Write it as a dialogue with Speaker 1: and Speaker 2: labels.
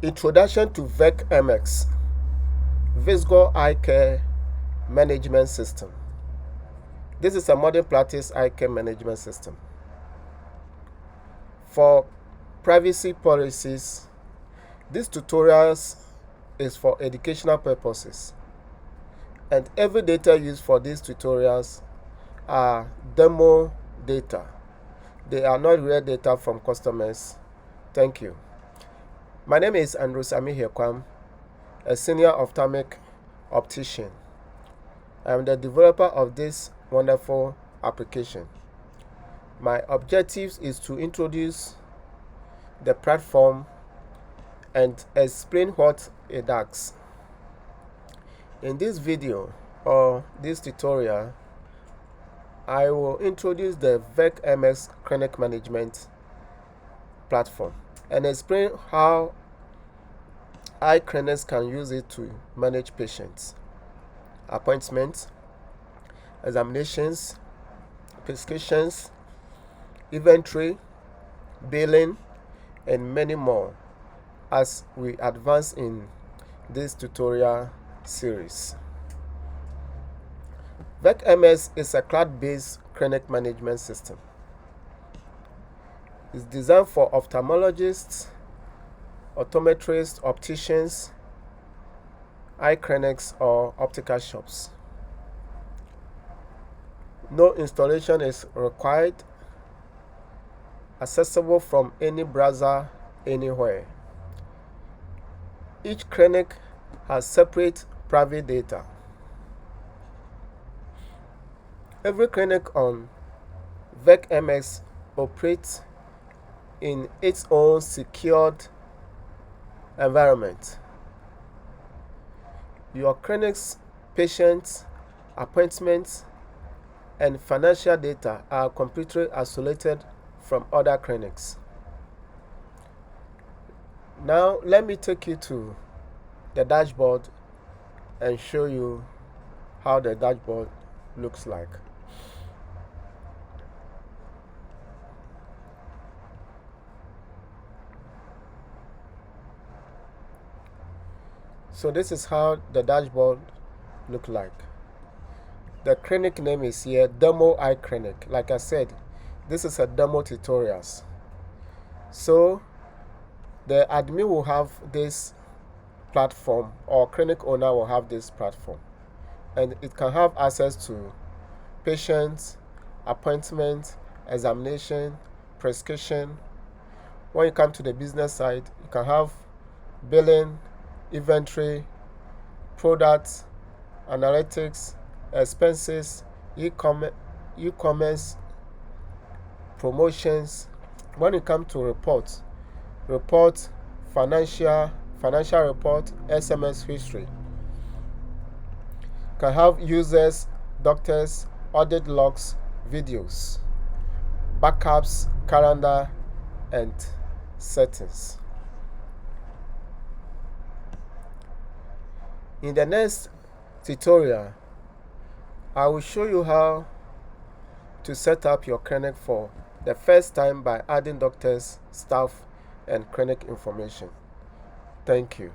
Speaker 1: Introduction to VECMS, Vix-Gor Eye Care Management System. This is a modern practice eye care management system. For privacy policies, this tutorials is for educational purposes, and every data used for these tutorials are demo data. They are not real data from customers. Thank you. My name is VECMS, a senior ophthalmic optician. I am the developer of this wonderful application. My objective is to introduce the platform and explain what it does. In this video or this tutorial, I will introduce the VECMS clinic management platform and explain how eye clinics can use it to manage patients, appointments, examinations, prescriptions, inventory, billing, and many more as we advance in this tutorial series. VECMS is a cloud-based clinic management system. It's designed for ophthalmologists, optometrists, opticians, eye clinics, or optical shops. No installation is required. Accessible from any browser, anywhere. Each clinic has separate private data. Every clinic on VECMS operates in its own secured environment. Your clinic's patients, appointments, and financial data are completely isolated from other clinics. Now, let me take you to the dashboard and show you how the dashboard looks like. So this is how the dashboard looks like. The clinic name is here, Demo Eye Clinic. Like I said, this is a demo tutorials. So the admin will have this platform, or clinic owner will have this platform, and it can have access to patients, appointments, examination, prescription. When you come to the business side, you can have billing, inventory, products, analytics, expenses, e-commerce, promotions. When it comes to report, financial report, SMS history. Can have users, doctors, audit logs, videos, backups, calendar, and settings. In the next tutorial, I will show you how to set up your clinic for the first time by adding doctors, staff, and clinic information. Thank you.